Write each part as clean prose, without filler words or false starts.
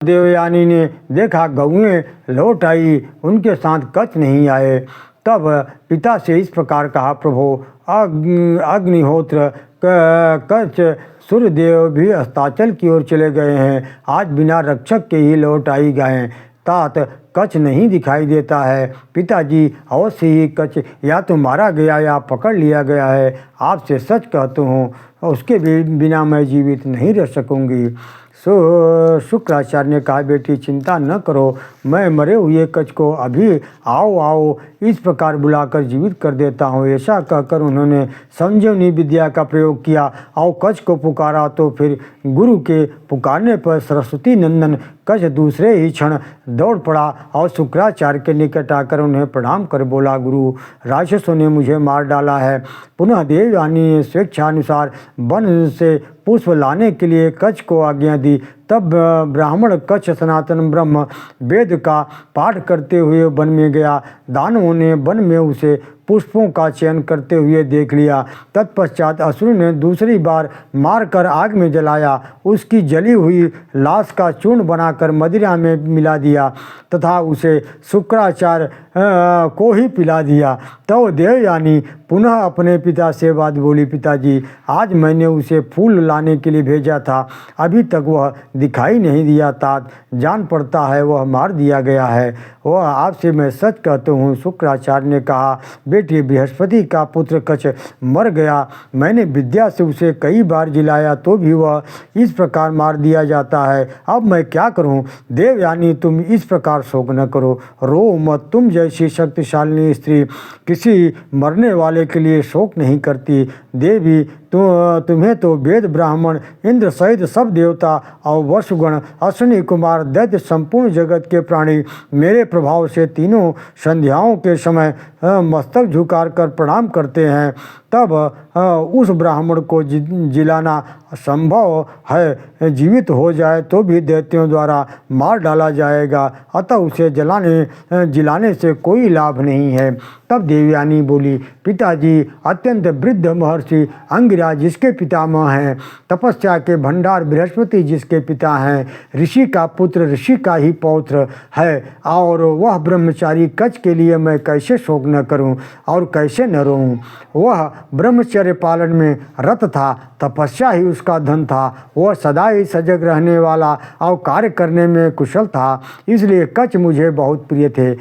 देवयानी ने देखा गौएं लौट आई, उनके साथ कच्छ नहीं आए। तब पिता से इस प्रकार कहा, प्रभो अग्निहोत्र कच्छ सूर्यदेव भी अस्ताचल की ओर चले गए हैं, आज बिना रक्षक के ही लौट आई गए। तात कच्छ नहीं दिखाई देता है। पिताजी, अवश्य ही कच्छ या तो मारा गया या पकड़ लिया गया है। आपसे सच कहता हूँ, उसके बिना मैं जीवित नहीं रह सकूँगी। शुक्राचार्य ने कहा, बेटी चिंता न करो, मैं मरे हुए कच्छ को अभी आओ आओ इस प्रकार बुलाकर जीवित कर देता हूँ। ऐसा कहकर उन्होंने संजीवनी विद्या का प्रयोग किया और कच्छ को पुकारा। तो फिर गुरु के पुकारने पर सरस्वती नंदन कच्छ दूसरे ही क्षण दौड़ पड़ा और शुक्राचार्य के निकट आकर उन्हें प्रणाम कर बोला, गुरु, राक्षसों ने मुझे मार डाला है। पुनः देवयानी ने स्वेच्छानुसार वन से पुष्प लाने के लिए कच्छ को आज्ञा दी। तब ब्राह्मण कच्छ सनातन ब्रह्म वेद का पाठ करते हुए वन में गया। दानवों ने वन में उसे पुष्पों का चयन करते हुए देख लिया। तत्पश्चात असुर ने दूसरी बार मारकर आग में जलाया, उसकी जली हुई लाश का चूर्ण बनाकर मदिरा में मिला दिया तथा उसे शुक्राचार्य को ही पिला दिया। तो देवयानी पुनः अपने पिता से बात बोली, पिताजी, आज मैंने उसे फूल लाने के लिए भेजा था, अभी तक वह दिखाई नहीं दिया। तात जान पड़ता है वह मार दिया गया है। वह आपसे मैं सच कहता हूँ। शुक्राचार्य ने कहा, बेटी, बृहस्पति का पुत्र कच्छ मर गया। मैंने विद्या से उसे कई बार जिलाया तो भी वह इस प्रकार मार दिया जाता है। अब मैं क्या करूँ? देवयानी, तुम इस प्रकार शोक न करो, रो मत। तुम जैसी शक्तिशाली स्त्री किसी मरने वाले के लिए शोक नहीं करती। देवी, तुम्हें तो वेद, ब्राह्मण, इंद्र सहित सब देवता और वसुगण, अश्विनी कुमार, दैत्य, संपूर्ण जगत के प्राणी मेरे प्रभाव से तीनों संध्याओं के समय मस्तक झुकार कर प्रणाम करते हैं। तब उस ब्राह्मण को जिलाना संभव है, जीवित हो जाए तो भी दैत्यों द्वारा मार डाला जाएगा, अतः उसे जिलाने से कोई लाभ नहीं है। तब देवयानी बोली, पिताजी, अत्यंत वृद्ध महर्षि अंगिरा जिसके पितामह हैं, तपस्या के भंडार बृहस्पति जिसके पिता हैं, ऋषि का पुत्र ऋषि का ही पौत्र है, और वह ब्रह्मचारी कच्छ के लिए मैं कैसे शोक न करूं और कैसे न रोऊं? वह ब्रह्मचर्य पालन में रत था, तपस्या ही उसका धन था। वह सदा ही सजग रहने वाला और कार्य करने में कुशल था, इसलिए कच्छ मुझे बहुत प्रिय थे।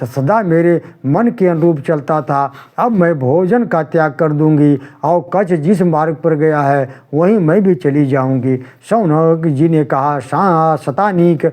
सदा मेरे मन के अनुरूप चलता था। अब मैं भोजन का त्याग कर दूंगी और कच्छ जिस मार्ग पर गया है वहीं मैं भी चली जाऊंगी। शौनक जी ने कहा, शतानीक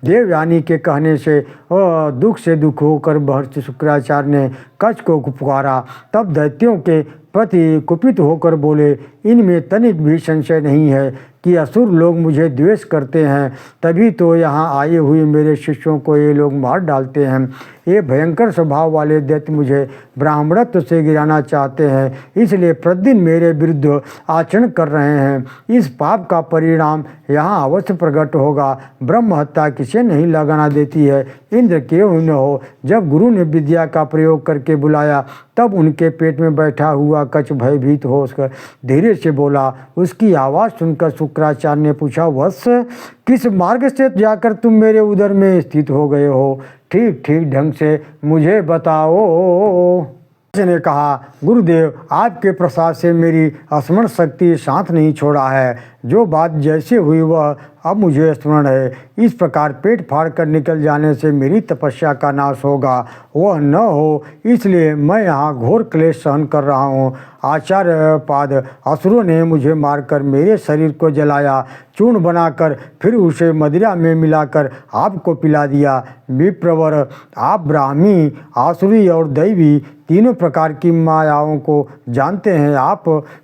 देवयानी के कहने से दुख से दुख होकर महर्षि शुक्राचार्य ने कच्छ को पुकारा। तब दैत्यों के प्रति कुपित होकर बोले, इनमें तनिक भी संशय नहीं है कि असुर लोग मुझे द्वेष करते हैं, तभी तो यहाँ आए हुए मेरे शिष्यों को ये लोग मार डालते हैं। ये भयंकर स्वभाव वाले दैत्य मुझे ब्राह्मणत्व से गिराना चाहते हैं, इसलिए प्रतिदिन मेरे विरुद्ध आचरण कर रहे हैं। इस पाप का परिणाम यहाँ अवश्य प्रकट होगा। ब्रह्म हत्या किसे नहीं लगाना देती है, इंद्र क्यों न हो। जब गुरु ने विद्या का प्रयोग करके बुलाया तब उनके पेट में बैठा हुआ कच्छ भयभीत होकर धीरे से बोला। उसकी आवाज़ सुनकर शुक्राचार्य ने पूछा, वत्स, किस मार्ग से जाकर तुम मेरे उदर में स्थित हो गए हो? ठीक ठीक ढंग से मुझे बताओ। ने कहा, गुरुदेव, आपके प्रसाद से मेरी स्मरण शक्ति साथ नहीं छोड़ा है। जो बात जैसे हुई वह अब मुझे स्मरण है। इस प्रकार पेट फाड़ कर निकल जाने से मेरी तपस्या का नाश होगा, वह न हो इसलिए मैं यहाँ घोर क्लेश सहन कर रहा हूँ। आचार्य पाद असुरों ने मुझे मारकर मेरे शरीर को जलाया, चूर्ण बनाकर फिर उसे मदिरा में मिलाकर आपको पिला दिया। विप्रवर, आप ब्राह्मी, आसुरी और दैवी तीनों प्रकार की मायाओं को जानते हैं। आप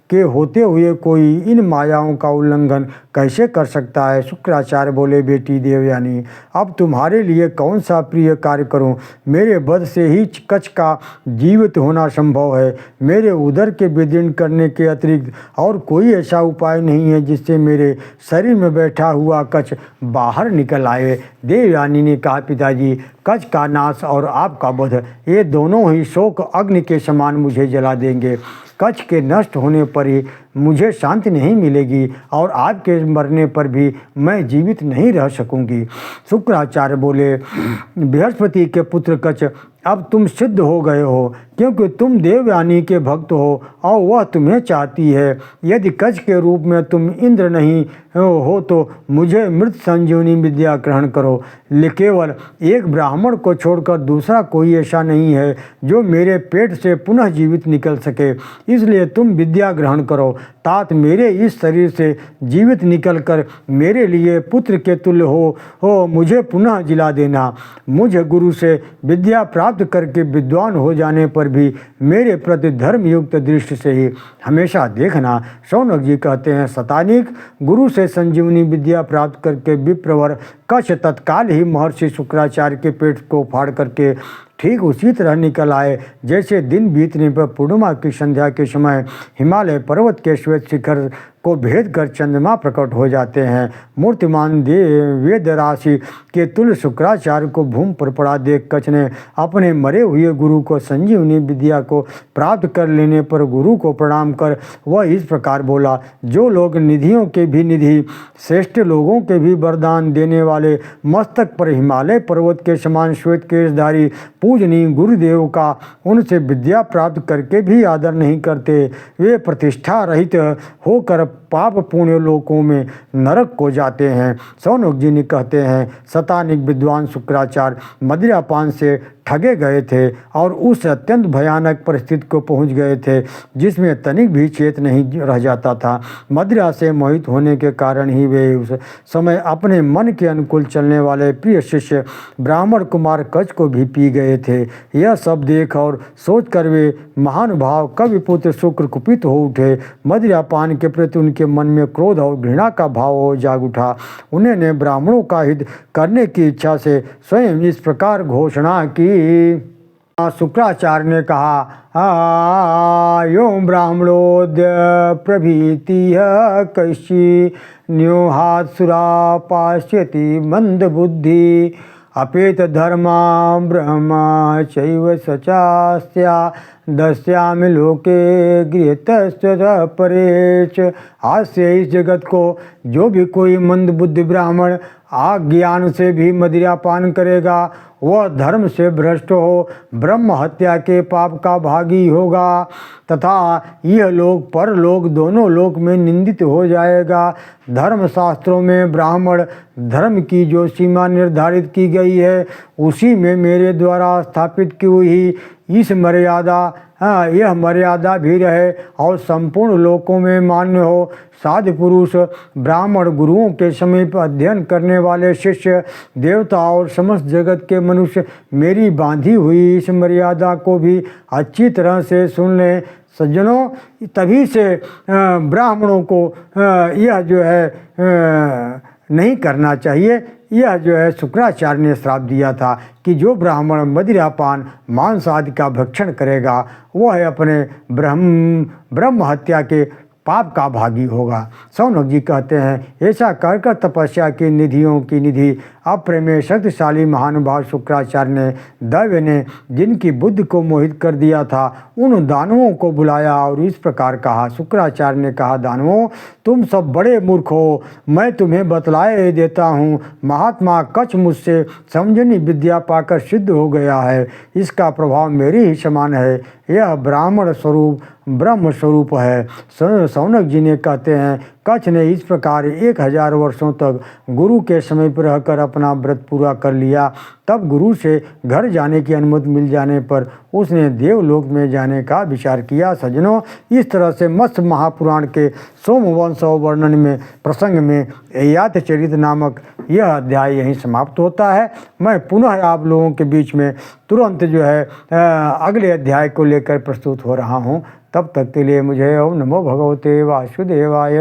के होते हुए कोई इन मायाओं का उल्लंघन कैसे कर सकता है? शुक्राचार्य बोले, बेटी देवयानी, अब तुम्हारे लिए कौन सा प्रिय कार्य करूं? मेरे वध से ही कच्छ का जीवित होना संभव है। मेरे उदर के विदीर्ण करने के अतिरिक्त और कोई ऐसा उपाय नहीं है जिससे मेरे शरीर में बैठा हुआ कच्छ बाहर निकल आए। देवयानी ने कहा, पिताजी, कच्छ का नाश और आपका वध, ये दोनों ही शोक अग्नि के समान मुझे जला देंगे। कच्छ के नष्ट होने पर ही मुझे शांति नहीं मिलेगी और आपके मरने पर भी मैं जीवित नहीं रह सकूंगी। शुक्राचार्य बोले, बृहस्पति के पुत्र कच, अब तुम सिद्ध हो गए हो, क्योंकि तुम देवयानी के भक्त हो और वह तुम्हें चाहती है। यदि कच के रूप में तुम इंद्र नहीं हो तो मुझे मृत संजीवनी विद्या ग्रहण करो। केवल एक ब्राह्मण को छोड़कर दूसरा कोई ऐसा नहीं है जो मेरे पेट से पुनः जीवित निकल सके, इसलिए तुम विद्या ग्रहण करो। तात मेरे इस शरीर से जीवित निकलकर मेरे लिए पुत्र के तुल्य हो मुझे पुनः जिला देना। मुझे गुरु से विद्या प्राप्त करके विद्वान हो जाने पर भी मेरे प्रति धर्मयुक्त दृष्टि से ही हमेशा देखना। शौनक जी कहते हैं, शतानिक गुरु से संजीवनी विद्या प्राप्त करके विप्रवर कच्छ तत्काल ही महर्षि शुक्राचार्य के पेट को फाड़ करके ठीक उसी तरह निकल आए जैसे दिन बीतने पर पूर्णिमा की संध्या के समय हिमालय पर्वत के श्वेत शिखर को भेद कर चंद्रमा प्रकट हो जाते हैं। मूर्तिमान वेद राशि के तुल्य शुक्राचार्य को भूमि पर पड़ा देख कच्छ ने अपने मरे हुए गुरु को संजीवनी विद्या को प्राप्त कर लेने पर गुरु को प्रणाम कर वह इस प्रकार बोला, जो लोग निधियों के भी निधि, श्रेष्ठ लोगों के भी वरदान देने वाले, मस्तक पर हिमालय पर्वत के समान श्वेत केशधारी पूजनीय गुरुदेव का उनसे विद्या प्राप्त करके भी आदर नहीं करते, वे प्रतिष्ठा रहित होकर पाप पुण्य लोकों में नरक को जाते हैं। शौनक जी ने कहते हैं, शतानिक विद्वान शुक्राचार्य मदिरापान से ठगे गए थे और उस अत्यंत भयानक परिस्थिति को पहुंच गए थे जिसमें तनिक भी चेत नहीं रह जाता था। मदिरा से मोहित होने के कारण ही वे उस समय अपने मन के अनुकूल चलने वाले प्रिय शिष्य ब्राह्मण कुमार कच्छ को भी पी गए थे। यह सब देख और सोच कर वे महानुभाव कविपुत्र शुक्र कुपित हो उठे। मदिरापान के प्रति उनके मन में क्रोध और घृणा का भाव हो जाग उठा। उन्होंने ब्राह्मणों का हित करने की इच्छा से स्वयं इस प्रकार घोषणा की। शुक्राचार्य ने कहा, यो ब्राह्मणोद्य प्रभृति कैशी न्योहात सुरा पाश्यति मंद बुद्धि अपेत धर्मा ब्रह्मा चैव सचास्या दस्यामि लोके गृहतस्य परेच। आज से इस जगत को जो भी कोई मंद बुद्धि ब्राह्मण अज्ञान से भी मदिरापान करेगा वह धर्म से भ्रष्ट हो ब्रह्म हत्या के पाप का भागी होगा तथा यह लोक परलोक दोनों लोक में निंदित हो जाएगा। धर्मशास्त्रों में ब्राह्मण धर्म की जो सीमा निर्धारित की गई है उसी में मेरे द्वारा स्थापित की हुई इस यह मर्यादा भी रहे और संपूर्ण लोकों में मान्य हो। साधु पुरुष ब्राह्मण गुरुओं के समीप अध्ययन करने वाले शिष्य देवता और समस्त जगत के मनुष्य मेरी बांधी हुई इस मर्यादा को भी अच्छी तरह से सुन लें। सज्जनों, तभी से ब्राह्मणों को यह जो है नहीं करना चाहिए। यह जो है शुक्राचार्य ने श्राप दिया था कि जो ब्राह्मण मदिरापान मांस आदि का भक्षण करेगा वह अपने ब्रह्म हत्या के पाप का भागी होगा। शौनक जी कहते हैं, ऐसा कहकर तपस्या की निधियों की निधि अप्रमेय शक्तिशाली महानुभाव शुक्राचार्य ने दैव्य ने जिनकी बुद्धि को मोहित कर दिया था उन दानवों को बुलाया और इस प्रकार कहा। शुक्राचार्य ने कहा, दानवों तुम सब बड़े मूर्ख हो, मैं तुम्हें बतलाए देता हूँ। महात्मा कच्छ मुझसे समझनी विद्या पाकर सिद्ध हो गया है, इसका प्रभाव मेरे ही समान है। यह ब्राह्मण स्वरूप ब्रह्म स्वरूप है। शौनक जी ने कहते हैं, कच्छ ने इस प्रकार 1000 वर्षों तक गुरु के समीप रहकर अपना व्रत पूरा कर लिया। तब गुरु से घर जाने की अनुमति मिल जाने पर उसने देवलोक में जाने का विचार किया। सज्जनों, इस तरह से मत्स्य महापुराण के सोमवंश वर्णन में प्रसंग में ययातिचरित नामक यह अध्याय यहीं समाप्त होता है। मैं पुनः आप लोगों के बीच में तुरंत जो है अगले अध्याय को लेकर प्रस्तुत हो रहा हूँ। तब तक के लिए मुझे ओम नमो भगवते वासुदेवाय।